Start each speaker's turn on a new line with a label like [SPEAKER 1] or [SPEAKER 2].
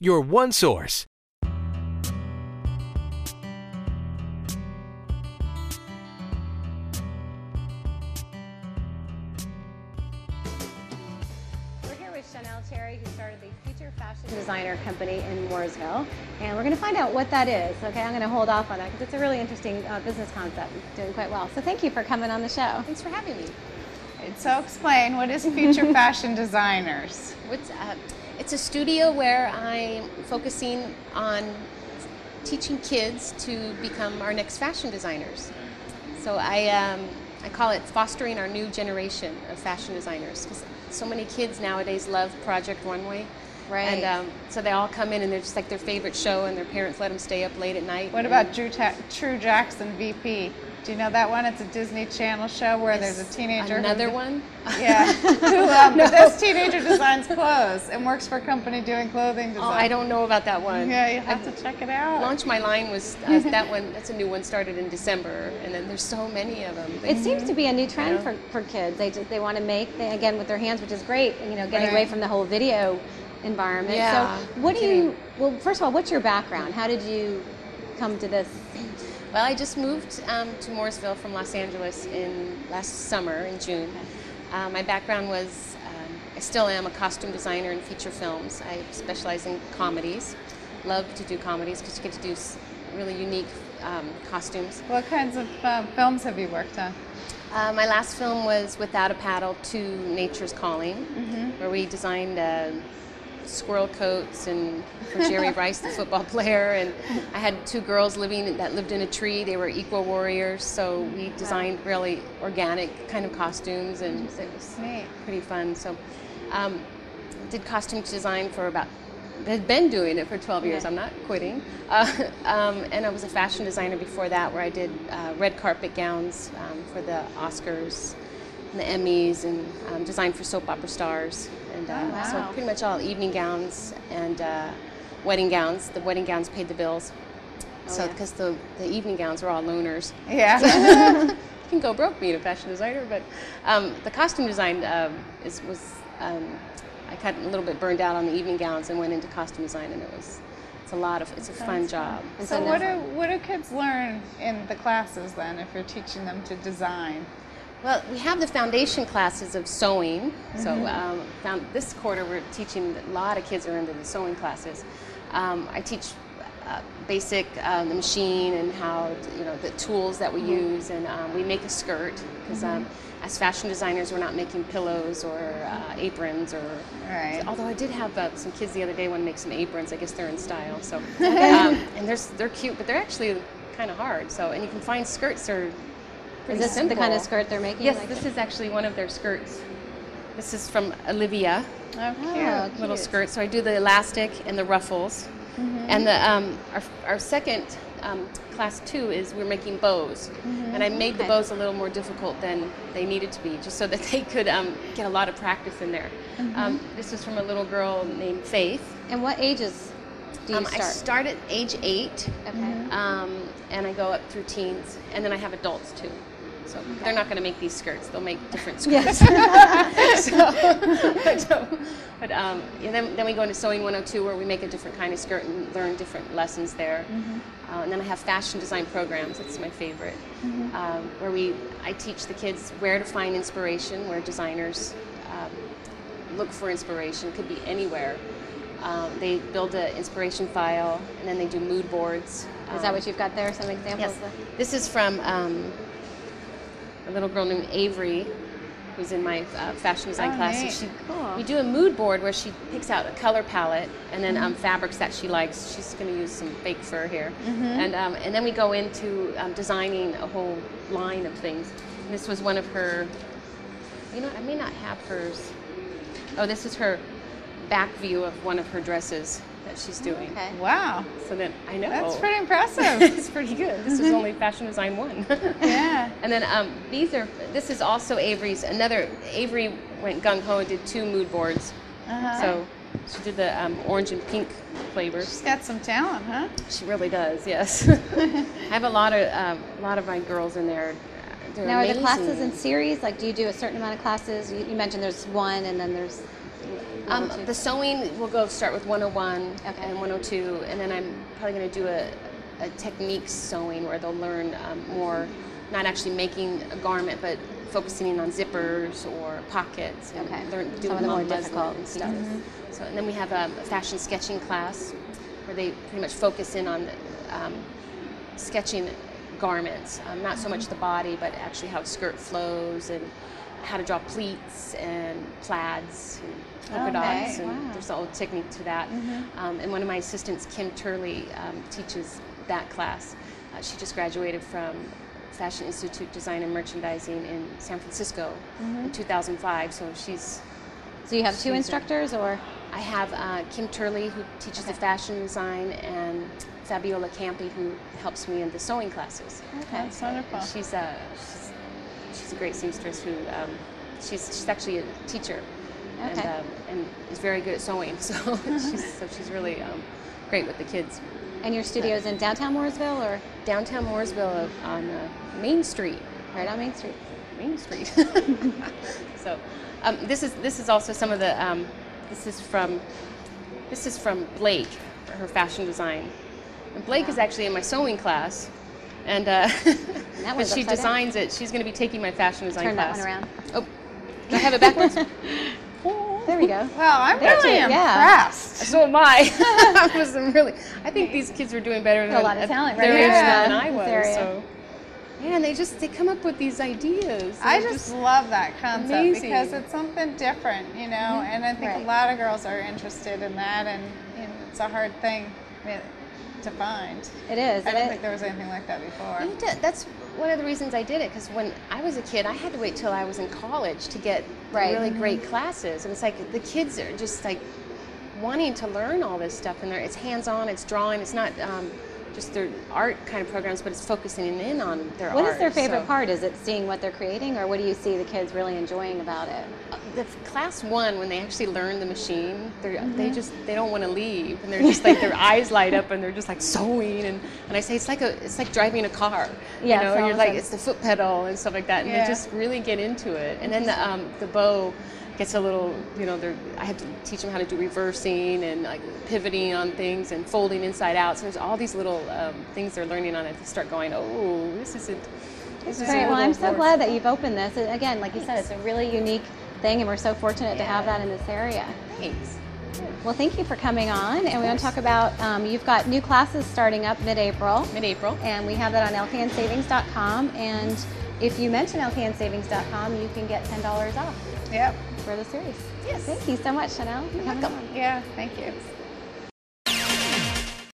[SPEAKER 1] your one source.
[SPEAKER 2] We're here with Chanel Cherry, who started the Future Fashion Designer Company in Mooresville, and we're going to find out what that is. Okay, I'm going to hold off on that because it's a really interesting business concept. It's doing quite well. So thank you for coming on the show. Thanks for having me.
[SPEAKER 3] So explain, what is Future Fashion Designers?
[SPEAKER 4] It's a studio where I'm focusing on teaching kids to become our next fashion designers. So I call it fostering our new generation of fashion designers, because so many kids nowadays love Project Runway.
[SPEAKER 2] Right.
[SPEAKER 4] And so they all come in and they're just like their favorite show, and their parents let them stay up late at night.
[SPEAKER 3] What about True Jackson VP? Do you know that one? It's a Disney Channel show where there's a teenager.
[SPEAKER 4] Another one?
[SPEAKER 3] Yeah. Who this teenager designs clothes and works for a company doing clothing design.
[SPEAKER 4] Oh, I don't know about that one.
[SPEAKER 3] Yeah, you have to check it out.
[SPEAKER 4] Launch My Line was that one. That's a new one, started in December, and then there's so many of them.
[SPEAKER 2] It seems to be a new trend for kids. They want to make again with their hands, which is great. You know, getting away from the whole video environment.
[SPEAKER 4] Yeah.
[SPEAKER 2] So what do you? Well, first of all, what's your background? How did you come to this?
[SPEAKER 4] Well, I just moved to Mooresville from Los Angeles last summer in June. My background was, I still am a costume designer in feature films. I specialize in comedies. Love to do comedies because you get to do really unique costumes.
[SPEAKER 3] What kinds of films have you worked on?
[SPEAKER 4] My last film was Without a Paddle to Nature's Calling, where we designed squirrel coats and for Jerry Rice, the football player, and I had two girls that lived in a tree. They were equal warriors, so we designed really organic kind of costumes, and it was pretty fun. So did costume design for had been doing it for 12 years. I'm not quitting. And I was a fashion designer before that, where I did red carpet gowns for the Oscars and the Emmys, and designed for soap opera stars. And so pretty much all evening gowns and wedding gowns. The wedding gowns paid the bills. Because the evening gowns were all loners.
[SPEAKER 3] Yeah.
[SPEAKER 4] You can go broke being a fashion designer, but the costume design I got a little bit burned out on the evening gowns and went into costume design, and it's a fun job.
[SPEAKER 3] So what do kids learn in the classes then, if you're teaching them to design?
[SPEAKER 4] Well, we have the foundation classes of sewing. So this quarter we're teaching, a lot of kids are into the sewing classes. I teach basic the machine and how, the tools that we use, and we make a skirt, because as fashion designers we're not making pillows or aprons or.
[SPEAKER 3] Right.
[SPEAKER 4] Although I did have some kids the other day want to make some aprons. I guess they're in style. So and they're cute, but they're actually kind of hard. So, and you can find skirts that are pretty
[SPEAKER 2] Is this
[SPEAKER 4] simple.
[SPEAKER 2] the kind of skirt they're making?
[SPEAKER 4] Yes, this is actually one of their skirts. This is from Olivia.
[SPEAKER 3] Oh, cute.
[SPEAKER 4] Little skirt. So I do the elastic and the ruffles. And our second class 2 is we're making bows. And I made the bows a little more difficult than they needed to be, just so that they could get a lot of practice in there. This is from a little girl named Faith.
[SPEAKER 2] And what ages do you start?
[SPEAKER 4] I start at age 8.
[SPEAKER 2] Okay.
[SPEAKER 4] And I go up through teens, and then I have adults too. So they're not going to make these skirts; they'll make different skirts. And then we go into Sewing 102, where we make a different kind of skirt and learn different lessons there. And then I have fashion design programs. That's my favorite, where I teach the kids where to find inspiration, where designers look for inspiration. It could be anywhere. They build an inspiration file, and then they do mood boards.
[SPEAKER 2] Is that what you've got there? Some examples?
[SPEAKER 4] Yes. This is from a little girl named Avery, who's in my fashion design class.
[SPEAKER 3] Neat.
[SPEAKER 4] And we do a mood board where she picks out a color palette, and then fabrics that she likes. She's going to use some fake fur here. And then we go into designing a whole line of things. And this was one of her, I may not have hers. Oh, this is her back view of one of her dresses that she's doing.
[SPEAKER 2] Okay.
[SPEAKER 3] Wow.
[SPEAKER 4] So then I know.
[SPEAKER 3] That's pretty impressive.
[SPEAKER 4] It's pretty good. This is only fashion design 1.
[SPEAKER 3] Yeah.
[SPEAKER 4] And then this is also Avery's. Avery went gung-ho and did 2 mood boards. So she did the orange and pink flavors.
[SPEAKER 3] She's got some talent, huh?
[SPEAKER 4] She really does, yes. I have a lot of my girls in there. They're
[SPEAKER 2] now,
[SPEAKER 4] amazing.
[SPEAKER 2] are the classes in series? Like, do you do a certain amount of classes? You mentioned there's 1, and then there's level 2?
[SPEAKER 4] The sewing will go start with 101
[SPEAKER 2] Okay.
[SPEAKER 4] and 102, and then I'm probably going to do a technique sewing where they'll learn more, not actually making a garment, but focusing on zippers or pockets and
[SPEAKER 2] Okay.
[SPEAKER 4] learn
[SPEAKER 2] Some
[SPEAKER 4] doing
[SPEAKER 2] of the more
[SPEAKER 4] muslin
[SPEAKER 2] difficult
[SPEAKER 4] and stuff.
[SPEAKER 2] pieces.
[SPEAKER 4] So, and then we have a fashion sketching class where they pretty much focus in on sketching garments, not so much the body, but actually how a skirt flows and how to draw pleats and plaids and polka dots, and
[SPEAKER 2] wow.
[SPEAKER 4] there's a whole technique to that. And one of my assistants, Kim Turley, teaches that class. She just graduated from Fashion Institute Design and Merchandising in San Francisco in 2005, so she's...
[SPEAKER 2] So you have 2
[SPEAKER 4] she's
[SPEAKER 2] instructors, or?
[SPEAKER 4] I have Kim Turley, who teaches the fashion design, and Fabiola Campi, who helps me in the sewing classes.
[SPEAKER 2] Okay.
[SPEAKER 3] That's wonderful.
[SPEAKER 4] And she's a great seamstress who she's actually a teacher,
[SPEAKER 2] Okay.
[SPEAKER 4] and is very good at sewing. So she's really great with the kids.
[SPEAKER 2] And your studio's in downtown Mooresville, or?
[SPEAKER 4] Downtown Mooresville on Main Street.
[SPEAKER 2] Right on Main Street.
[SPEAKER 4] Main Street. So this is also some of the this is from Blake, her fashion design. And Blake is actually in my sewing class, and
[SPEAKER 2] That
[SPEAKER 4] but
[SPEAKER 2] one's
[SPEAKER 4] she
[SPEAKER 2] upside down.
[SPEAKER 4] designs it. She's going to be taking my fashion design
[SPEAKER 2] Turn that
[SPEAKER 4] class.
[SPEAKER 2] one around.
[SPEAKER 4] Oh, do I have it backwards?
[SPEAKER 2] There we go.
[SPEAKER 3] Well, I'm
[SPEAKER 2] There
[SPEAKER 3] really
[SPEAKER 2] you- yeah.
[SPEAKER 3] impressed.
[SPEAKER 4] So am I. I think these kids are doing better
[SPEAKER 2] Got a lot of talent right
[SPEAKER 4] their
[SPEAKER 2] here
[SPEAKER 4] age than
[SPEAKER 2] in
[SPEAKER 4] I
[SPEAKER 2] this
[SPEAKER 4] was.
[SPEAKER 2] area.
[SPEAKER 4] So. Yeah, and they come up with these ideas.
[SPEAKER 3] I
[SPEAKER 4] They're
[SPEAKER 3] just love that concept
[SPEAKER 4] amazing.
[SPEAKER 3] because it's something different, you know, and I think
[SPEAKER 2] Right.
[SPEAKER 3] a lot of girls are interested in that, and it's a hard thing to find.
[SPEAKER 2] It is.
[SPEAKER 3] I
[SPEAKER 2] and
[SPEAKER 3] don't
[SPEAKER 2] it-
[SPEAKER 3] think there was anything like that before.
[SPEAKER 4] That's one of the reasons I did it, because when I was a kid, I had to wait till I was in college to get
[SPEAKER 2] Right.
[SPEAKER 4] really great classes. And it's like the kids are just like wanting to learn all this stuff, and it's hands-on, it's drawing, it's not just their art kind of programs, but it's focusing in on their art.
[SPEAKER 2] What is their favorite
[SPEAKER 4] So-
[SPEAKER 2] part? Is it seeing what they're creating, or what do you see the kids really enjoying about it?
[SPEAKER 4] The class 1, when they actually learn the machine, they don't want to leave, and they're just like their eyes light up, and they're just like sewing, and I say it's like driving a car.
[SPEAKER 2] Yeah,
[SPEAKER 4] you know,
[SPEAKER 2] so
[SPEAKER 4] you're
[SPEAKER 2] all
[SPEAKER 4] like
[SPEAKER 2] of a
[SPEAKER 4] it's the foot pedal and stuff like that, and
[SPEAKER 3] Yeah.
[SPEAKER 4] they just really get into it. And then the bow gets a little, I have to teach them how to do reversing and like pivoting on things and folding inside out. So there's all these little things they're learning on it. They start going, oh, this isn't. This is a
[SPEAKER 2] Great. Well, I'm
[SPEAKER 4] little
[SPEAKER 2] so
[SPEAKER 4] more-
[SPEAKER 2] glad that you've opened this. And again, like you said, it's a really unique thing, and we're so fortunate to have that in this area.
[SPEAKER 4] Thanks.
[SPEAKER 2] Well, thank you for coming on. And we want to talk about, you've got new classes starting up mid-April.
[SPEAKER 4] Mid-April.
[SPEAKER 2] And we have that on lknsavings.com. And if you mention lknsavings.com, you can get $10 off
[SPEAKER 3] Yep.
[SPEAKER 2] for the series.
[SPEAKER 4] Yes.
[SPEAKER 2] Thank you so much, Chanel, for coming on.
[SPEAKER 3] Yeah, thank you.